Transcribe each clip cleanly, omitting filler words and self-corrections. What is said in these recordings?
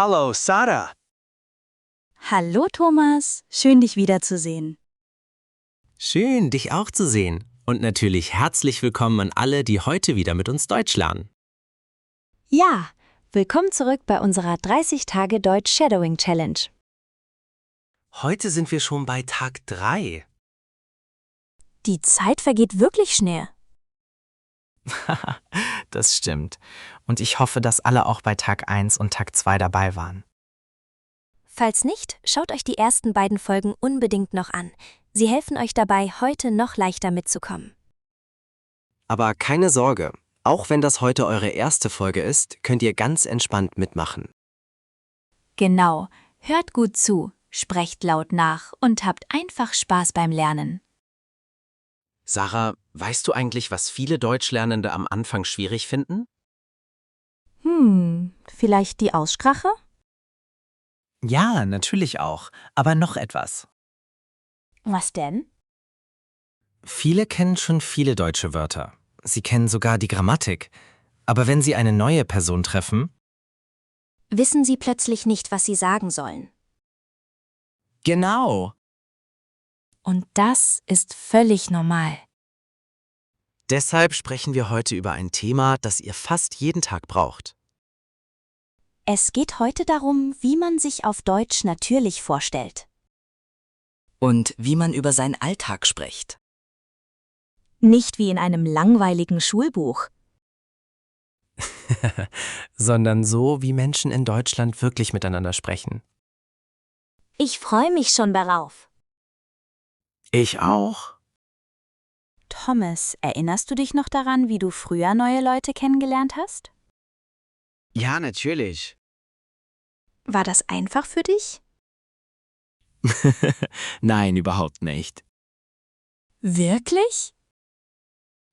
Hallo, Sarah. Hallo Thomas, schön dich wiederzusehen. Schön, dich auch zu sehen. Und natürlich herzlich willkommen an alle, die heute wieder mit uns Deutsch lernen. Ja, willkommen zurück bei unserer 30 Tage Deutsch Shadowing Challenge. Heute sind wir schon bei Tag 3. Die Zeit vergeht wirklich schnell. Das stimmt. Und ich hoffe, dass alle auch bei Tag 1 und Tag 2 dabei waren. Falls nicht, schaut euch die ersten beiden Folgen unbedingt noch an. Sie helfen euch dabei, heute noch leichter mitzukommen. Aber keine Sorge, auch wenn das heute eure erste Folge ist, könnt ihr ganz entspannt mitmachen. Genau, hört gut zu, sprecht laut nach und habt einfach Spaß beim Lernen. Sarah, weißt du eigentlich, was viele Deutschlernende am Anfang schwierig finden? Vielleicht die Aussprache? Ja, natürlich auch. Aber noch etwas. Was denn? Viele kennen schon viele deutsche Wörter. Sie kennen sogar die Grammatik. Aber wenn sie eine neue Person treffen, Wissen Sie plötzlich nicht, was Sie sagen sollen. genau. Und das ist völlig normal. Deshalb sprechen wir heute über ein Thema, das ihr fast jeden Tag braucht. Es geht heute darum, wie man sich auf Deutsch natürlich vorstellt. Und wie man über seinen Alltag spricht. Nicht wie in einem langweiligen Schulbuch. Sondern so, wie Menschen in Deutschland wirklich miteinander sprechen. Ich freue mich schon darauf. Ich auch. Thomas, erinnerst du dich noch daran, wie du früher neue Leute kennengelernt hast? Ja, natürlich. War das einfach für dich? Nein, überhaupt nicht. Wirklich?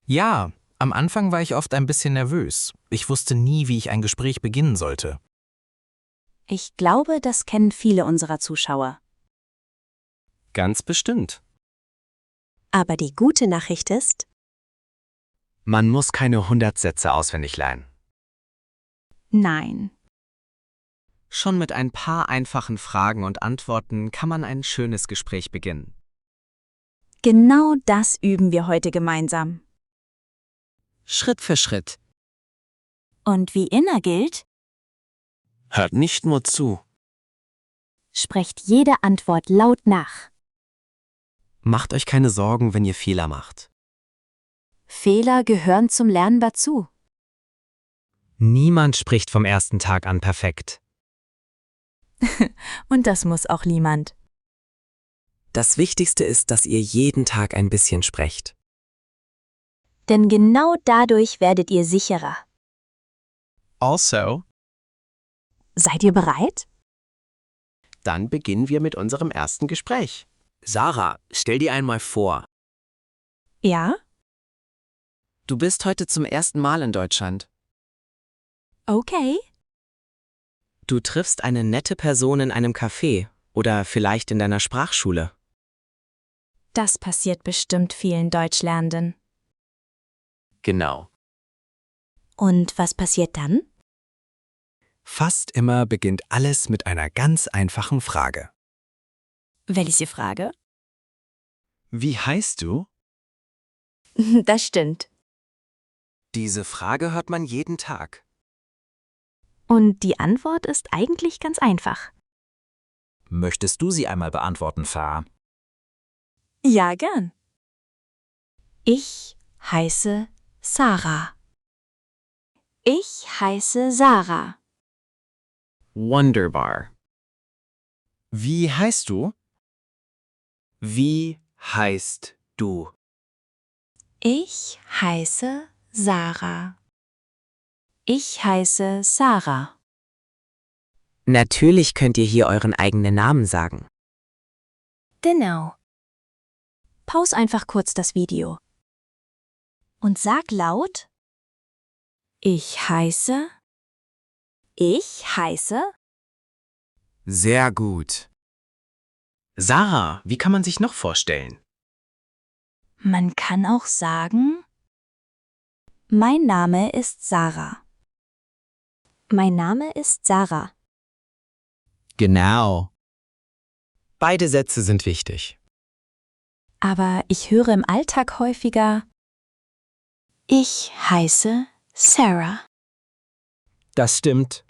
Ja, am Anfang war ich oft ein bisschen nervös. Ich wusste nie, wie ich ein Gespräch beginnen sollte. Ich glaube, das kennen viele unserer Zuschauer. Ganz bestimmt. Aber die gute Nachricht ist, Man muss keine 100 Sätze auswendig lernen. Nein. Schon mit ein paar einfachen Fragen und Antworten kann man ein schönes Gespräch beginnen. Genau das üben wir heute gemeinsam. Schritt für Schritt. Und wie immer gilt, Hört nicht nur zu. sprecht jede Antwort laut nach. Macht euch keine Sorgen, wenn ihr Fehler macht. Fehler gehören zum Lernen dazu. Niemand spricht vom ersten Tag an perfekt. Und das muss auch niemand. Das Wichtigste ist, dass ihr jeden Tag ein bisschen sprecht. denn genau dadurch werdet ihr sicherer. Also, Seid ihr bereit? Dann beginnen wir mit unserem ersten Gespräch. Sarah, stell dir einmal vor, Ja? Du bist heute zum ersten Mal in Deutschland. Okay. du triffst eine nette Person in einem Café oder vielleicht in deiner Sprachschule. Das passiert bestimmt vielen Deutschlernenden. Genau. Und was passiert dann? Fast immer beginnt alles mit einer ganz einfachen Frage. Welche Frage? wie heißt du? Das stimmt. Diese Frage hört man jeden Tag. Und die Antwort ist eigentlich ganz einfach. Möchtest du sie einmal beantworten, Fa? Ja, gern. Ich heiße Sarah. Ich heiße Sarah. Wunderbar. Wie heißt du? Wie heißt du? Ich heiße Sarah. Ich heiße Sarah. Natürlich könnt ihr hier euren eigenen Namen sagen. Genau. Pause einfach kurz das Video. Und sag laut, Ich heiße. Ich heiße. Sehr gut. Sarah, wie kann man sich noch vorstellen? Man kann auch sagen, mein Name ist Sarah. mein Name ist Sarah. Genau. Beide Sätze sind wichtig. Aber ich höre im Alltag häufiger: Ich heiße Sarah. Das stimmt.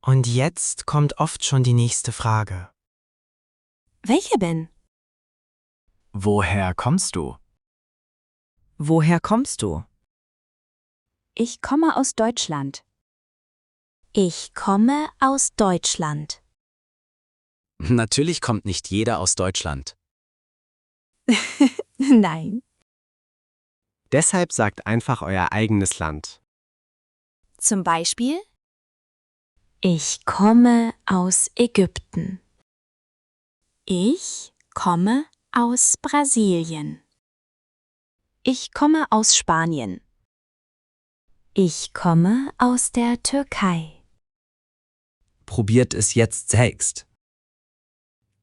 Und jetzt kommt oft schon die nächste Frage. Welche denn? Woher kommst du? Woher kommst du? Ich komme aus Deutschland. Ich komme aus Deutschland. Natürlich kommt nicht jeder aus Deutschland. Nein. Deshalb sagt einfach euer eigenes Land. Zum Beispiel: Ich komme aus Ägypten. Ich komme aus Brasilien. Ich komme aus Spanien. Ich komme aus der Türkei. Probiert es jetzt selbst.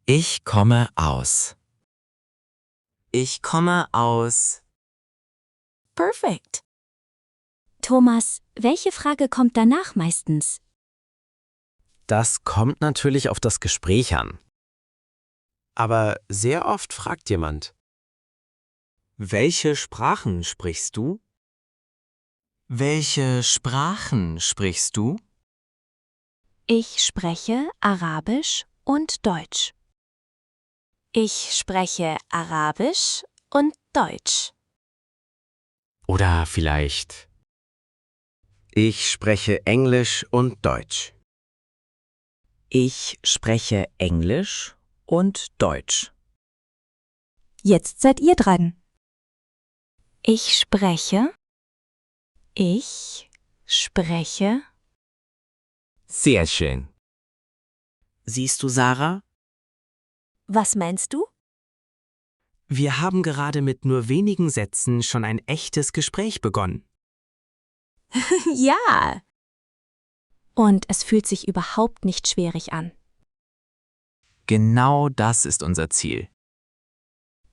Ich komme aus. Ich komme aus. Perfekt. Thomas, welche Frage kommt danach meistens? Das kommt natürlich auf das Gespräch an. Aber sehr oft fragt jemand: Welche Sprachen sprichst du? Welche Sprachen sprichst du? Ich spreche Arabisch und Deutsch. Ich spreche Arabisch und Deutsch. Oder vielleicht: Ich spreche Englisch und Deutsch. Ich spreche Englisch und Deutsch. Jetzt seid ihr dran. Ich spreche. Ich spreche. Sehr schön. Siehst du, Sarah? Was meinst du? Wir haben gerade mit nur wenigen Sätzen schon ein echtes Gespräch begonnen. Ja. Und es fühlt sich überhaupt nicht schwierig an. Genau das ist unser Ziel.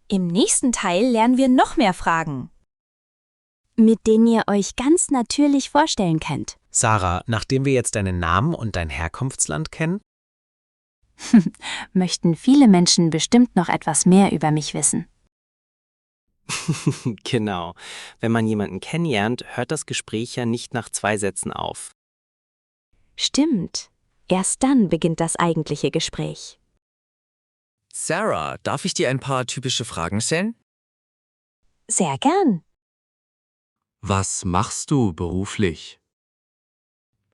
Im nächsten Teil lernen wir noch mehr Fragen. Mit denen ihr euch ganz natürlich vorstellen könnt. Sarah, nachdem wir jetzt deinen Namen und dein Herkunftsland kennen, Möchten viele Menschen bestimmt noch etwas mehr über mich wissen. Genau. Wenn man jemanden kennenlernt, hört das Gespräch ja nicht nach 2 Sätzen auf. Stimmt. Erst dann beginnt das eigentliche Gespräch. Sarah, darf ich dir ein paar typische Fragen stellen? Sehr gern. Was machst du beruflich?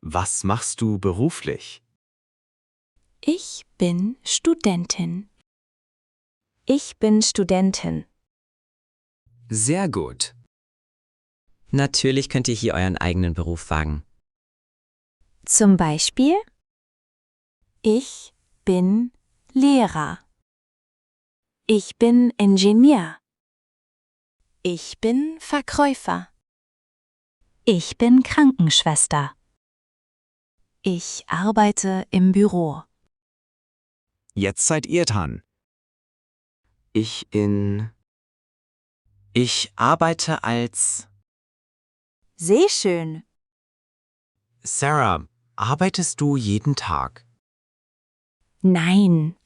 was machst du beruflich? Ich bin Studentin. Ich bin Studentin. Sehr gut. Natürlich könnt ihr hier euren eigenen Beruf wagen. Zum Beispiel: Ich bin Lehrer. Ich bin Ingenieur. Ich bin Verkäufer. Ich bin Krankenschwester. Ich arbeite im Büro. Jetzt seid ihr dran. Ich arbeite als. Sehr schön. Sarah, arbeitest du jeden Tag? Nein.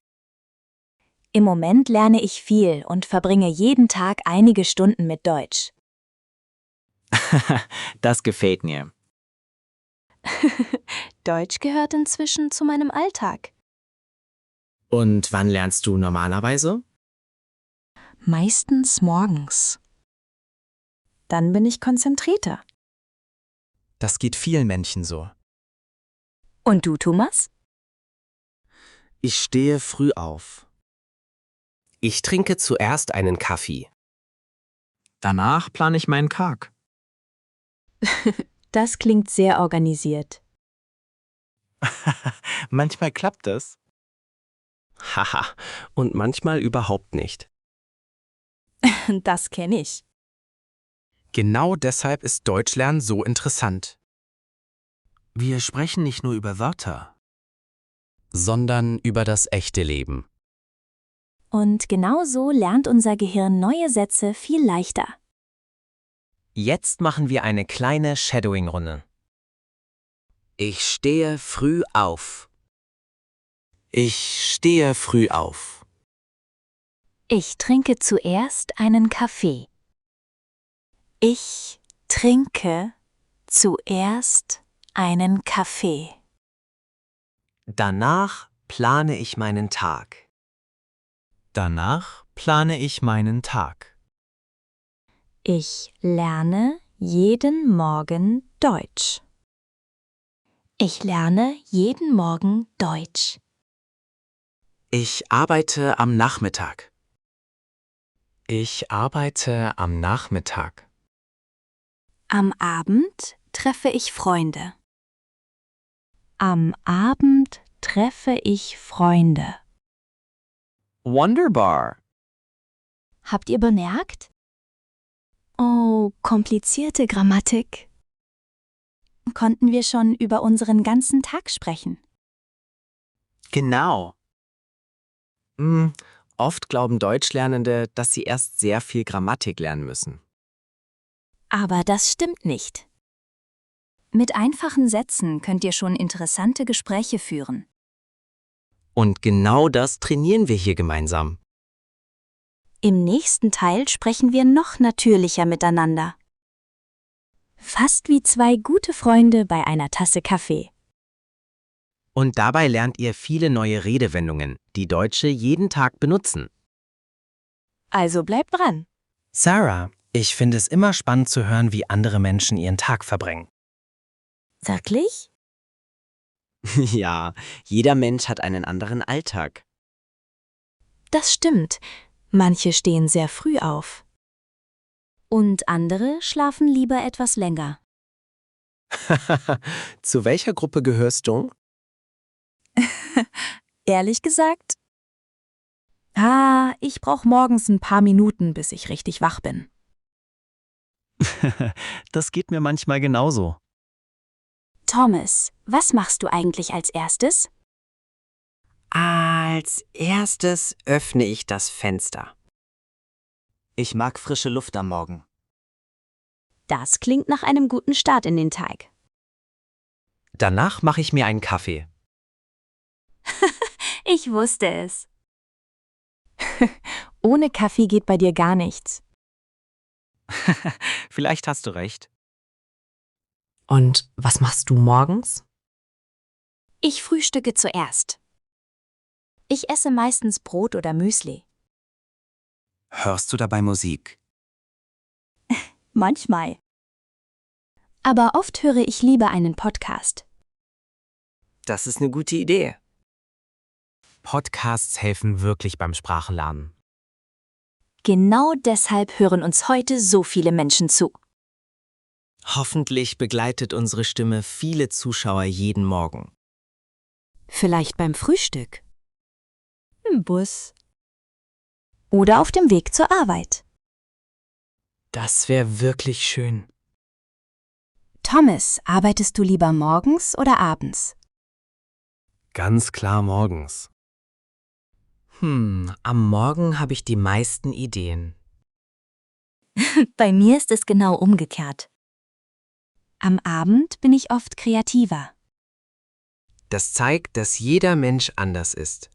Im Moment lerne ich viel und verbringe jeden Tag einige Stunden mit Deutsch. Das gefällt mir. Deutsch gehört inzwischen zu meinem Alltag. Und wann lernst du normalerweise? Meistens morgens. Dann bin ich konzentrierter. Das geht vielen Menschen so. Und du, Thomas? Ich stehe früh auf. Ich trinke zuerst einen Kaffee. Danach plane ich meinen Tag. Das klingt sehr organisiert. Manchmal klappt es. Haha, und manchmal überhaupt nicht. Das kenne ich. Genau deshalb ist Deutschlernen so interessant. Wir sprechen nicht nur über Wörter, Sondern über das echte Leben. Und genau so lernt unser Gehirn neue Sätze viel leichter. Jetzt machen wir eine kleine Shadowing-Runde. Ich stehe früh auf. Ich stehe früh auf. Ich trinke zuerst einen Kaffee. Ich trinke zuerst einen Kaffee. Danach plane ich meinen Tag. Danach plane ich meinen Tag. Ich lerne jeden Morgen Deutsch. Ich lerne jeden Morgen Deutsch. Ich arbeite am Nachmittag. Ich arbeite am Nachmittag. Am Abend treffe ich Freunde. Am Abend treffe ich Freunde. Wunderbar. Habt ihr bemerkt? Oh, komplizierte Grammatik. Konnten wir schon über unseren ganzen Tag sprechen? Genau. Oft glauben Deutschlernende, dass sie erst sehr viel Grammatik lernen müssen. Aber das stimmt nicht. Mit einfachen Sätzen könnt ihr schon interessante Gespräche führen. Und genau das trainieren wir hier gemeinsam. Im nächsten Teil sprechen wir noch natürlicher miteinander. Fast wie zwei gute Freunde bei einer Tasse Kaffee. Und dabei lernt ihr viele neue Redewendungen, die Deutsche jeden Tag benutzen. Also bleibt dran. Sarah, ich finde es immer spannend zu hören, wie andere Menschen ihren Tag verbringen. Wirklich? Ja, jeder Mensch hat einen anderen Alltag. Das stimmt. Manche stehen sehr früh auf. Und andere schlafen lieber etwas länger. Zu welcher Gruppe gehörst du? Ehrlich gesagt? Ich brauche morgens ein paar Minuten, bis ich richtig wach bin. Das geht mir manchmal genauso. Thomas, was machst du eigentlich als erstes? Als erstes öffne ich das Fenster. Ich mag frische Luft am Morgen. Das klingt nach einem guten Start in den Tag. Danach mache ich mir einen Kaffee. Ich wusste es. Ohne Kaffee geht bei dir gar nichts. Vielleicht hast du recht. Und was machst du morgens? Ich frühstücke zuerst. Ich esse meistens Brot oder Müsli. Hörst du dabei Musik? Manchmal. Aber oft höre ich lieber einen Podcast. Das ist eine gute Idee. Podcasts helfen wirklich beim Sprachenlernen. Genau deshalb hören uns heute so viele Menschen zu. Hoffentlich begleitet unsere Stimme viele Zuschauer jeden Morgen. Vielleicht beim Frühstück. Im Bus. Oder auf dem Weg zur Arbeit. Das wäre wirklich schön. Thomas, arbeitest du lieber morgens oder abends? Ganz klar morgens. Am Morgen habe ich die meisten Ideen. Bei mir ist es genau umgekehrt. Am Abend bin ich oft kreativer. Das zeigt, dass jeder Mensch anders ist.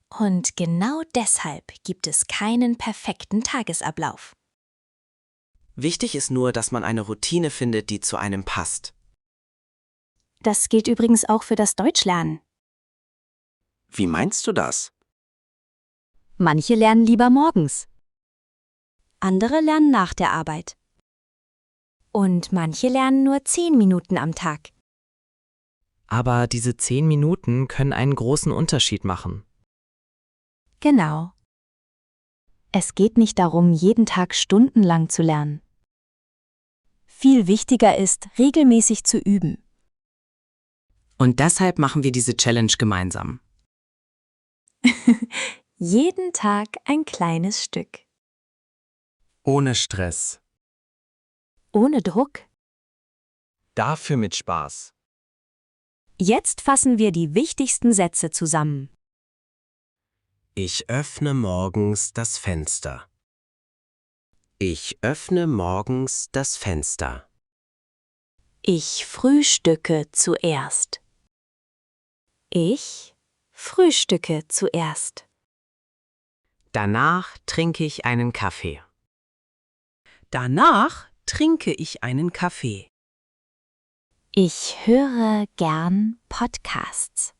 Und genau deshalb gibt es keinen perfekten Tagesablauf. Wichtig ist nur, dass man eine Routine findet, die zu einem passt. Das gilt übrigens auch für das Deutschlernen. Wie meinst du das? Manche lernen lieber morgens. Andere lernen nach der Arbeit. Und manche lernen nur 10 Minuten am Tag. Aber diese 10 Minuten können einen großen Unterschied machen. Genau. Es geht nicht darum, jeden Tag stundenlang zu lernen. Viel wichtiger ist, regelmäßig zu üben. Und deshalb machen wir diese Challenge gemeinsam. Jeden Tag ein kleines Stück. Ohne Stress. Ohne Druck. Dafür mit Spaß. Jetzt fassen wir die wichtigsten Sätze zusammen. Ich öffne morgens das Fenster. Ich öffne morgens das Fenster. Ich frühstücke zuerst. Ich frühstücke zuerst. Danach trinke ich einen Kaffee. Danach trinke ich einen Kaffee. Ich höre gern Podcasts.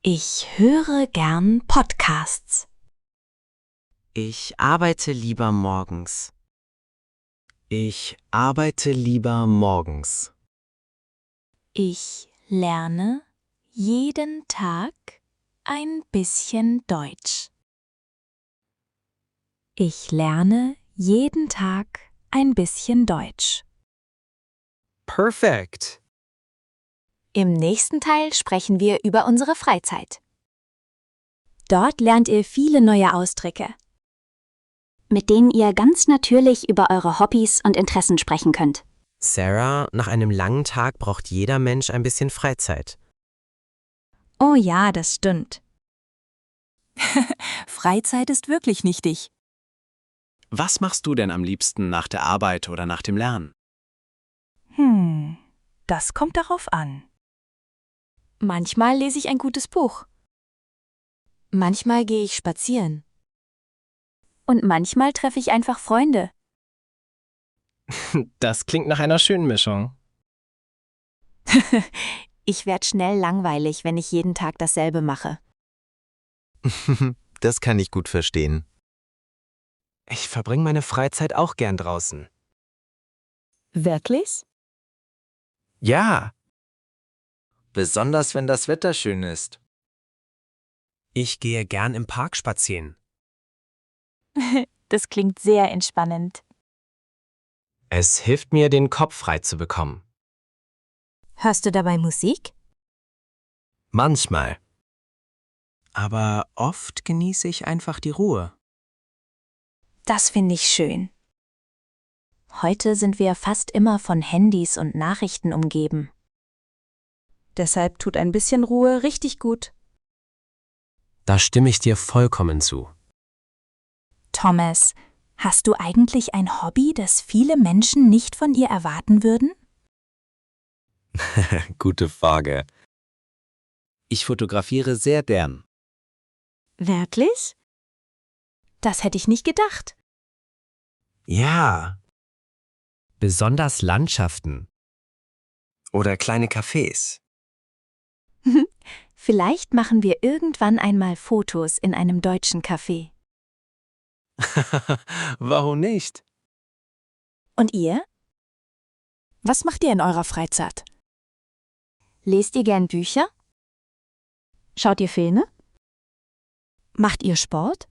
Ich höre gern Podcasts. Ich arbeite lieber morgens. Ich arbeite lieber morgens. Ich lerne jeden Tag ein bisschen Deutsch. Ich lerne jeden Tag ein bisschen Deutsch. Perfekt. Im nächsten Teil sprechen wir über unsere Freizeit. Dort lernt ihr viele neue Ausdrücke, mit denen ihr ganz natürlich über eure Hobbys und Interessen sprechen könnt. Sarah, nach einem langen Tag braucht jeder Mensch ein bisschen Freizeit. Oh ja, das stimmt. Freizeit ist wirklich nichtig. Was machst du denn am liebsten nach der Arbeit oder nach dem Lernen? Das kommt darauf an. Manchmal lese ich ein gutes Buch. Manchmal gehe ich spazieren. Und manchmal treffe ich einfach Freunde. Das klingt nach einer schönen Mischung. Ich werde schnell langweilig, wenn ich jeden Tag dasselbe mache. Das kann ich gut verstehen. Ich verbringe meine Freizeit auch gern draußen. Wirklich? Ja, Besonders wenn das Wetter schön ist. Ich gehe gern im Park spazieren. Das klingt sehr entspannend. Es hilft mir, den Kopf frei zu bekommen. Hörst du dabei Musik? Manchmal. Aber oft genieße ich einfach die Ruhe. Das finde ich schön. Heute sind wir fast immer von Handys und Nachrichten umgeben. Deshalb tut ein bisschen Ruhe richtig gut. Da stimme ich dir vollkommen zu. Thomas, hast du eigentlich ein Hobby, das viele Menschen nicht von ihr erwarten würden? Gute Frage. Ich fotografiere sehr gern. Wirklich? Das hätte ich nicht gedacht. Ja. Besonders Landschaften. Oder kleine Cafés. Vielleicht machen wir irgendwann einmal Fotos in einem deutschen Café. Warum nicht? Und ihr? Was macht ihr in eurer Freizeit? Lest ihr gern Bücher? Schaut ihr Filme? Macht ihr Sport?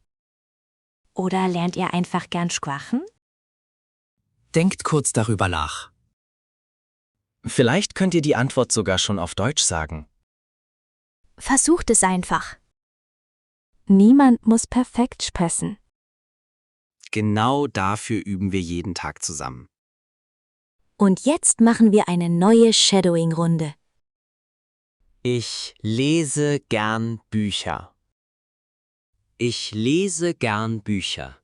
Oder lernt ihr einfach gern Sprachen? Denkt kurz darüber nach. Vielleicht könnt ihr die Antwort sogar schon auf Deutsch sagen. Versucht es einfach. Niemand muss perfekt sprechen. Genau dafür üben wir jeden Tag zusammen. Und jetzt machen wir eine neue Shadowing-Runde. ich lese gern Bücher. Ich lese gern Bücher.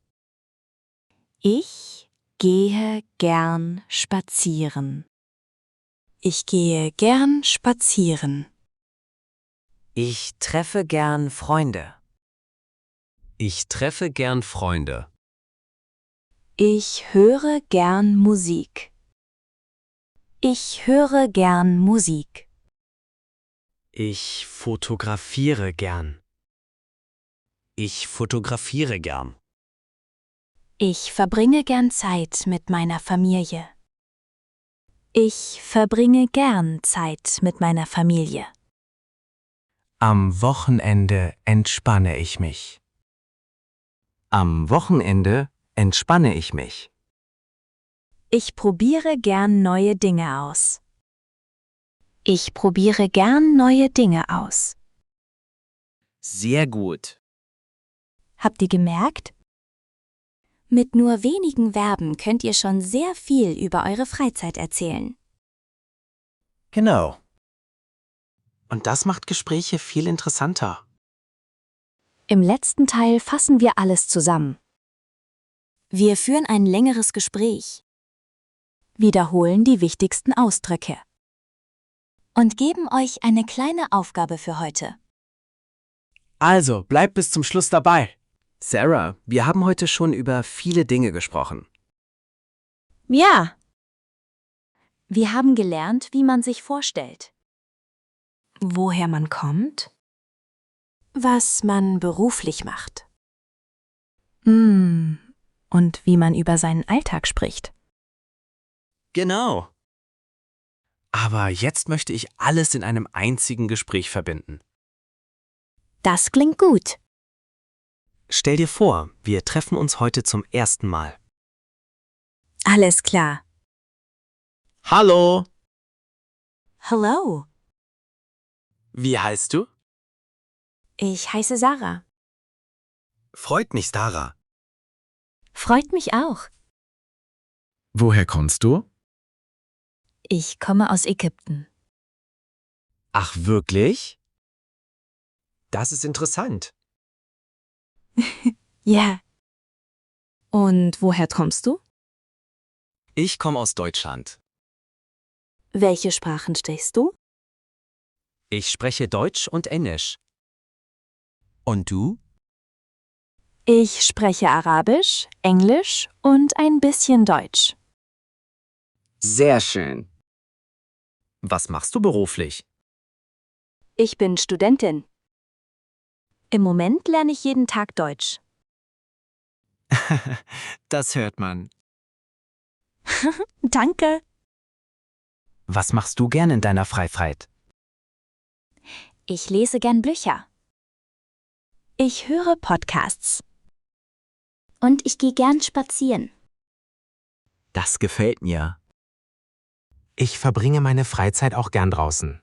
Ich gehe gern spazieren. Ich gehe gern spazieren. Ich treffe gern Freunde. Ich treffe gern Freunde. Ich höre gern Musik. Ich höre gern Musik. Ich fotografiere gern. Ich fotografiere gern. Ich verbringe gern Zeit mit meiner Familie. Ich verbringe gern Zeit mit meiner Familie. Am Wochenende entspanne ich mich. Am Wochenende entspanne ich mich. Ich probiere gern neue Dinge aus. Ich probiere gern neue Dinge aus. Sehr gut. Habt ihr gemerkt? Mit nur wenigen Verben könnt ihr schon sehr viel über eure Freizeit erzählen. Genau. Und das macht Gespräche viel interessanter. Im letzten Teil fassen wir alles zusammen. Wir führen ein längeres Gespräch Wiederholen die wichtigsten Ausdrücke. und geben euch eine kleine Aufgabe für heute. Also, bleib bis zum Schluss dabei. Sarah, wir haben heute schon über viele Dinge gesprochen. Ja. Wir haben gelernt, wie man sich vorstellt. Woher man kommt? Was man beruflich macht. Und wie man über seinen Alltag spricht. Genau. Aber jetzt möchte ich alles in einem einzigen Gespräch verbinden. Das klingt gut. Stell dir vor, wir treffen uns heute zum ersten Mal. Alles klar. Hallo. Hello. Wie heißt du? Ich heiße Sarah. Freut mich, Sarah. Freut mich auch. Woher kommst du? Ich komme aus Ägypten. Ach, wirklich? Das ist interessant. Ja. Und woher kommst du? Ich komme aus Deutschland. Welche Sprachen sprichst du? Ich spreche Deutsch und Englisch. Und du? Ich spreche Arabisch, Englisch und ein bisschen Deutsch. Sehr schön. Was machst du beruflich? Ich bin Studentin. Im Moment lerne ich jeden Tag Deutsch. Das hört man. Danke. Was machst du gern in deiner Freizeit? Ich lese gern Bücher. Ich höre Podcasts. Und ich gehe gern spazieren. Das gefällt mir. Ich verbringe meine Freizeit auch gern draußen.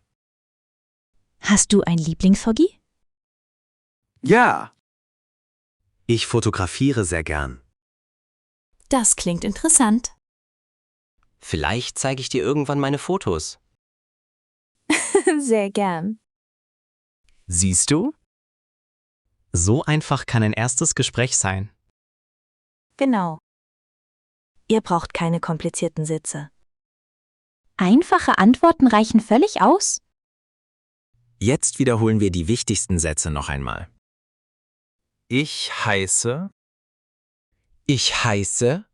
Hast du ein Lieblingshobby? Ja. Ich fotografiere sehr gern. Das klingt interessant. Vielleicht zeige ich dir irgendwann meine Fotos. Sehr gern. Siehst du? So einfach kann ein erstes Gespräch sein. Genau. Ihr braucht keine komplizierten Sätze. Einfache Antworten reichen völlig aus. Jetzt wiederholen wir die wichtigsten Sätze noch einmal. Ich heiße. Ich heiße.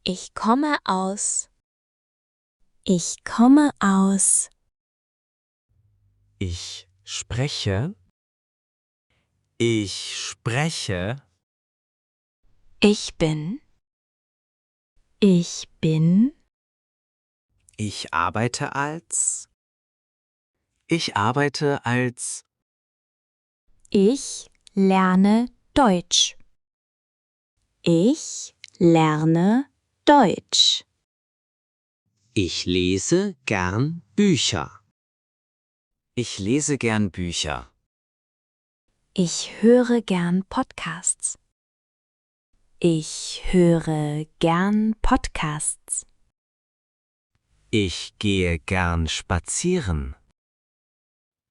Ich komme aus. Ich komme aus. Ich spreche. Ich spreche. Ich bin. Ich bin. Ich arbeite als. Ich arbeite als. Ich lerne Deutsch. Ich lerne Deutsch. Ich lese gern Bücher. Ich lese gern Bücher. Ich höre gern Podcasts. Ich höre gern Podcasts. Ich gehe gern spazieren.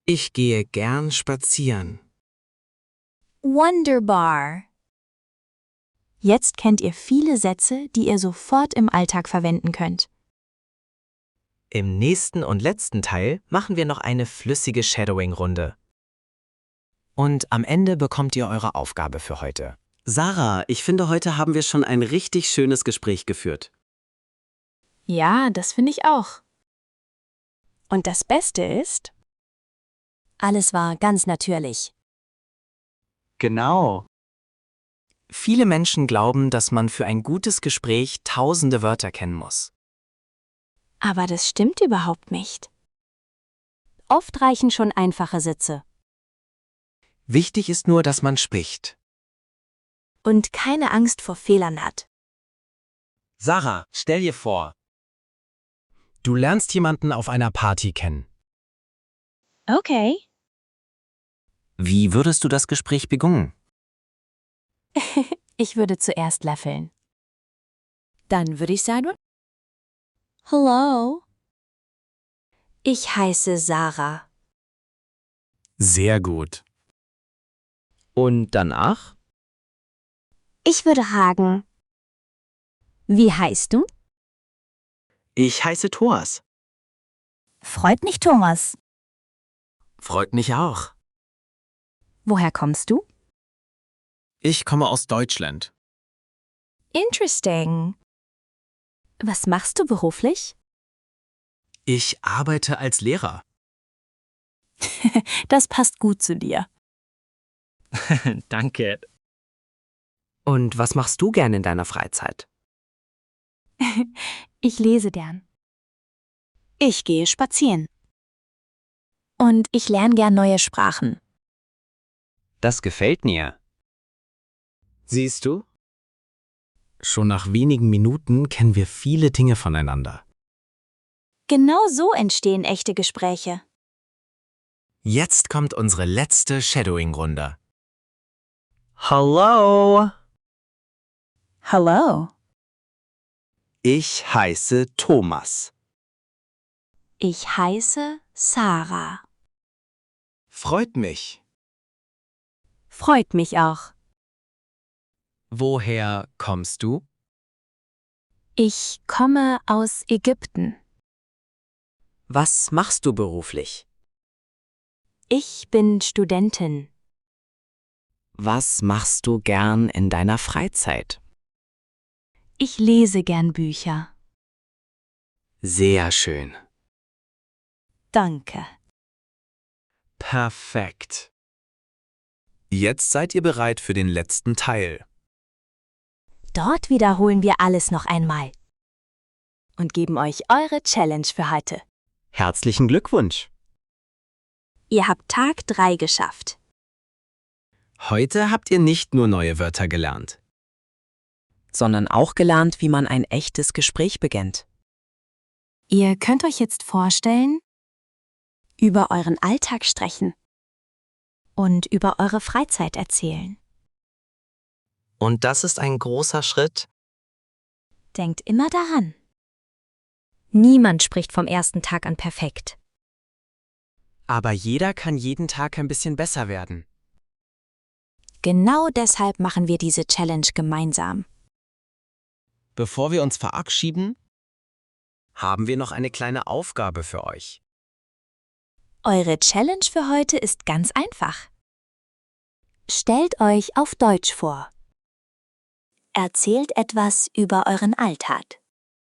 Ich gehe gern spazieren. Wunderbar. Jetzt kennt ihr viele Sätze, die ihr sofort im Alltag verwenden könnt. Im nächsten und letzten Teil machen wir noch eine flüssige Shadowing-Runde. Und am Ende bekommt ihr eure Aufgabe für heute. Sarah, ich finde, heute haben wir schon ein richtig schönes Gespräch geführt. Ja, das finde ich auch. Und das Beste ist, alles war ganz natürlich. Genau. Viele Menschen glauben, dass man für ein gutes Gespräch tausende Wörter kennen muss. Aber das stimmt überhaupt nicht. Oft reichen schon einfache Sätze. Wichtig ist nur, dass man spricht. Und keine Angst vor Fehlern hat. Sarah, stell dir vor. Du lernst jemanden auf einer Party kennen. Okay. Wie würdest du das Gespräch beginnen? Ich würde zuerst lächeln. Dann würde ich sagen, Hello. Ich heiße Sarah. Sehr gut. Und danach? Ich würde fragen, wie heißt du? Ich heiße Thomas. Freut mich, Thomas. Freut mich auch. Woher kommst du? Ich komme aus Deutschland. Interesting. Was machst du beruflich? Ich arbeite als Lehrer. Das passt gut zu dir. Danke. Und was machst du gern in deiner Freizeit? Ich lese gern. Ich gehe spazieren. Und ich lerne gern neue Sprachen. Das gefällt mir. Siehst du? Schon nach wenigen Minuten kennen wir viele Dinge voneinander. Genau so entstehen echte Gespräche. Jetzt kommt unsere letzte Shadowing-Runde. Hallo. Hello. Ich heiße Thomas. Ich heiße Sarah. Freut mich. Freut mich auch. Woher kommst du? Ich komme aus Ägypten. Was machst du beruflich? Ich bin Studentin. Was machst du gern in deiner Freizeit? Ich lese gern Bücher. Sehr schön. Danke. Perfekt. Jetzt seid ihr bereit für den letzten Teil. Dort wiederholen wir alles noch einmal. Und geben euch eure Challenge für heute. Herzlichen Glückwunsch. Ihr habt Tag 3 geschafft. Heute habt ihr nicht nur neue Wörter gelernt. Sondern auch gelernt, wie man ein echtes Gespräch beginnt. Ihr könnt euch jetzt vorstellen, über euren Alltag sprechen und über eure Freizeit erzählen. Und das ist ein großer Schritt. Denkt immer daran. Niemand spricht vom ersten Tag an perfekt. Aber jeder kann jeden Tag ein bisschen besser werden. Genau deshalb machen wir diese Challenge gemeinsam. Bevor wir uns verabschieden, Haben wir noch eine kleine Aufgabe für euch. Eure Challenge für heute ist ganz einfach. Stellt euch auf Deutsch vor. Erzählt etwas über euren Alltag.